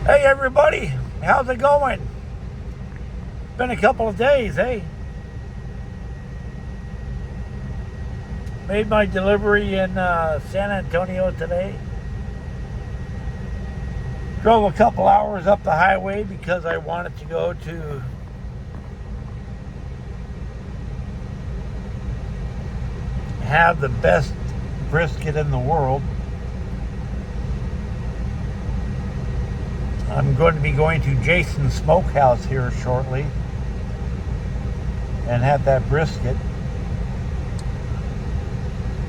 Hey everybody, how's it going? Been a couple of days, hey? Made my delivery in San Antonio today. Drove a couple hours up the highway because I wanted to go to have the best brisket in the world. I'm going to be going to Jason's Smokehouse here shortly and have that brisket.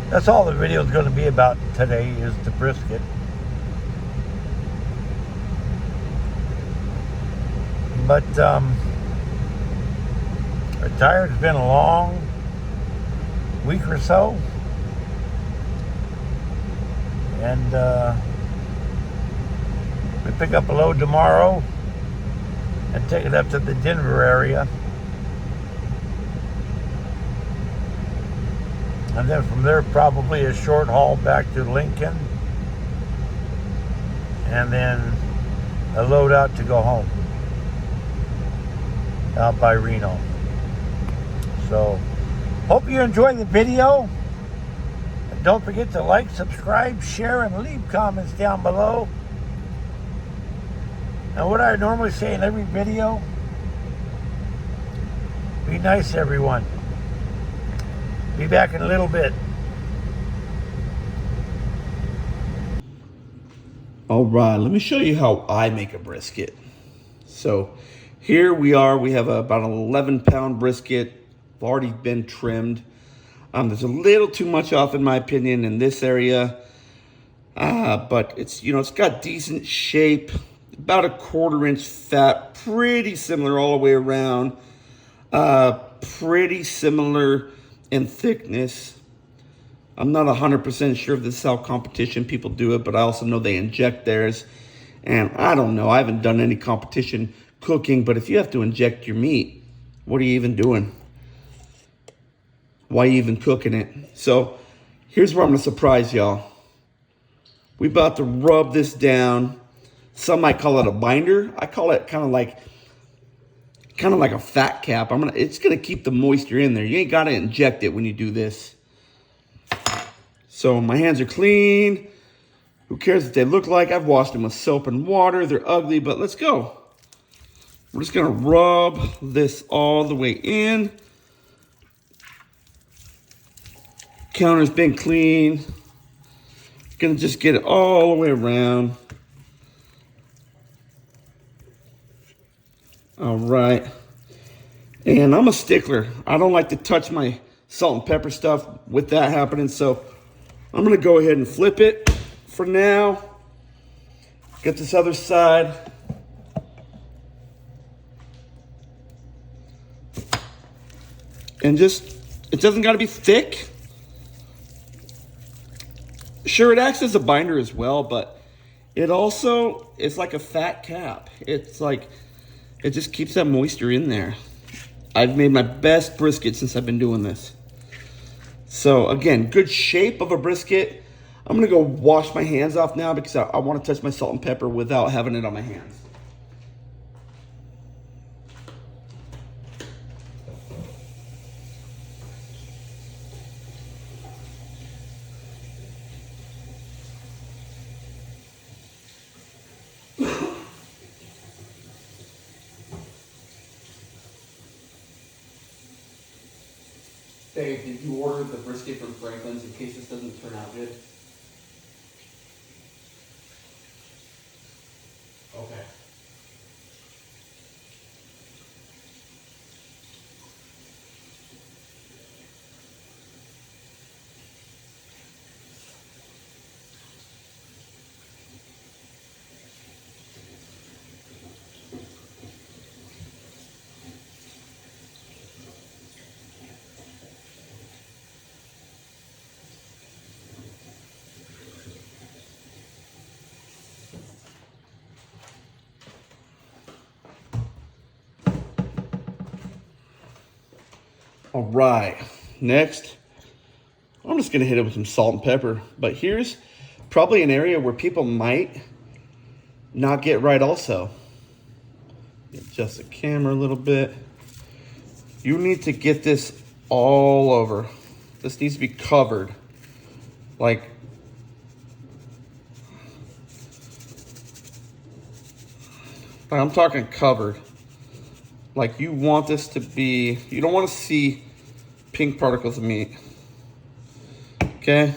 That's all the video is going to be about today, is the brisket. But I'm tired. It's been a long week or so. And we pick up a load tomorrow and take it up to the Denver area. And then from there, probably a short haul back to Lincoln. And then a load out to go home, out by Reno. So, hope you enjoy the video. And don't forget to like, subscribe, share, and leave comments down below. And what I normally say in every video, be nice to everyone. Be back in a little bit. All right, let me show you how I make a brisket. So here we are, we have about an 11-pound brisket, already been trimmed. There's a little too much off in my opinion in this area, but it's, it's got decent shape, about a 1/4 inch fat, pretty similar all the way around, pretty similar in thickness. I'm not 100% sure if this is how competition people do it, but I also know they inject theirs. And I don't know, I haven't done any competition cooking, but if you have to inject your meat, what are you even doing? Why are you even cooking it? So here's where I'm gonna surprise y'all. We're about to rub this down. Some might call it a binder. I call it kind of like a fat cap. It's gonna keep the moisture in there. You ain't gotta inject it when you do this. So my hands are clean. Who cares what they look like? I've washed them with soap and water. They're ugly, but let's go. We're just gonna rub this all the way in. Counter's been clean. Gonna just get it all the way around. All right. And I'm a stickler. I don't like to touch my salt and pepper stuff with that happening, so I'm gonna go ahead and flip it for now. Get this other side. And it doesn't gotta be thick. Sure, it acts as a binder as well, but it's like a fat cap. It just keeps that moisture in there. I've made my best brisket since I've been doing this. So again, good shape of a brisket. I'm gonna go wash my hands off now because I want to touch my salt and pepper without having it on my hands. Babe, did you order the brisket from Franklin's in case this doesn't turn out good? Okay. All right, next, I'm just gonna hit it with some salt and pepper, but here's probably an area where people might not get right also. Adjust the camera a little bit. You need to get this all over. This needs to be covered. Like, I'm talking covered. Like, you want this to be, you don't want to see pink particles of meat. Okay,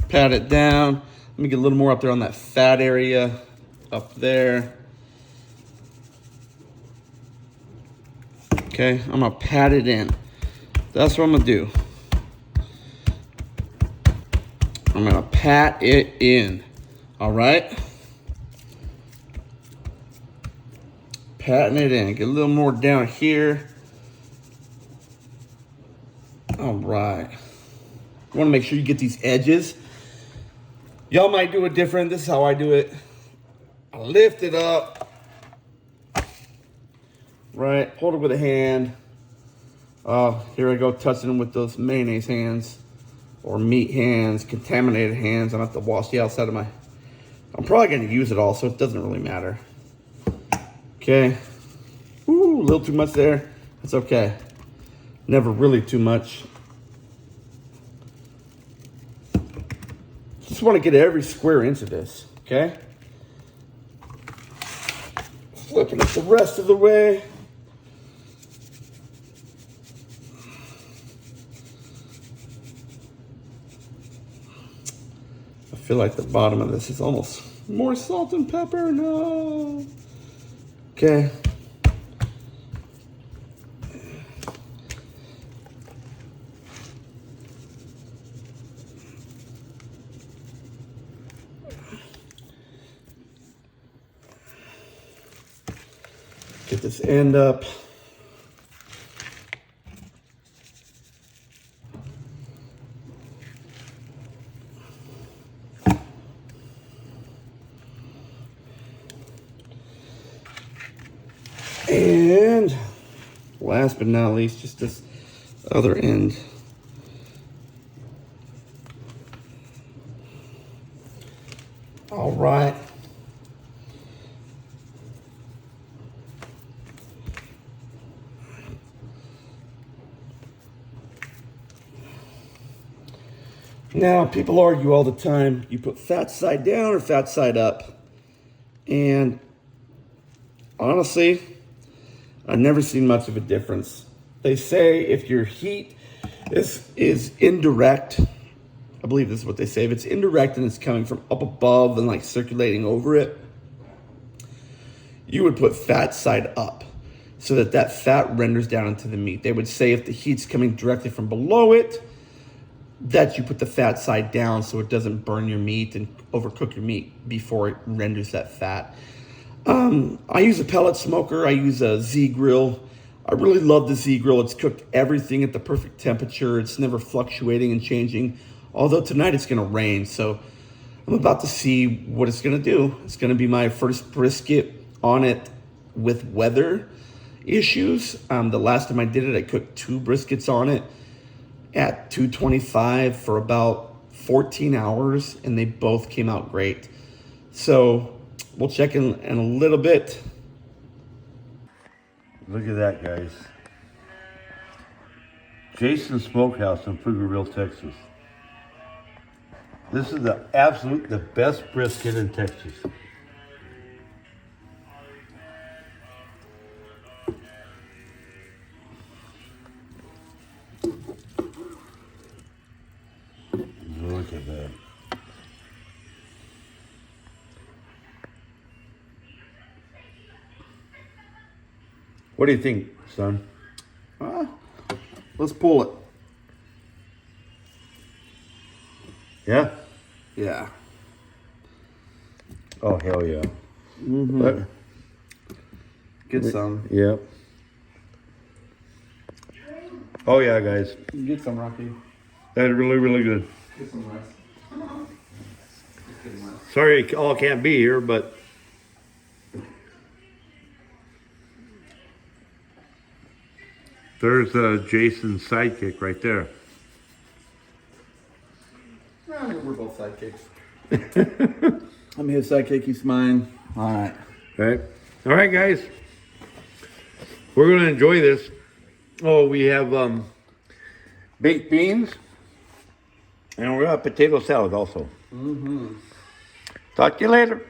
pat it down. Let me get a little more up there on that fat area, up there. Okay, I'm gonna pat it in. That's what I'm gonna do. I'm gonna pat it in, all right? Patting it in, get a little more down here. All right. You wanna make sure you get these edges. Y'all might do it different. This is how I do it. I lift it up. Right, hold it with a hand. Here I go, touching them with those mayonnaise hands or meat hands, contaminated hands. I'm gonna have to wash the outside of my, I'm probably gonna use it all, so it doesn't really matter. Okay, ooh, a little too much there. That's okay. Never really too much. Just wanna get every square inch of this, okay? Flipping it the rest of the way. I feel like the bottom of this is almost more salt and pepper. No. Okay. Get this end up. And last but not least, just this other end. All right. Now, people argue all the time, you put fat side down or fat side up. And honestly, I've never seen much of a difference. They say if your heat is indirect, I believe this is what they say, if it's indirect and it's coming from up above and like circulating over it, you would put fat side up so that that fat renders down into the meat. They would say if the heat's coming directly from below it, that you put the fat side down so it doesn't burn your meat and overcook your meat before it renders that fat. I use a pellet smoker. I use a Z grill. I really love the Z grill. It's cooked everything at the perfect temperature. It's never fluctuating and changing. Although tonight it's gonna rain, so I'm about to see what it's gonna do. It's gonna be my first brisket on it with weather issues. The last time I did it, I cooked 2 briskets on it at 225 for about 14 hours, and they both came out great. So we'll check in a little bit. Look at that, guys. Jason's Smokehouse in Pflugerville, Texas. This is the best brisket in Texas. Look at that. What do you think, son? Let's pull it. Yeah? Yeah. Oh, hell yeah. Mm-hmm. Get some. Yep. Oh, yeah, guys. Get some, Rocky. That's really, really good. Get some rice. Sorry you all can't be here, but there's Jason's sidekick right there. We're both sidekicks. I'm his sidekick, he's mine. All right. Right. All right, guys. We're going to enjoy this. Oh, we have baked beans. And we're going to have potato salad also. Talk to you later.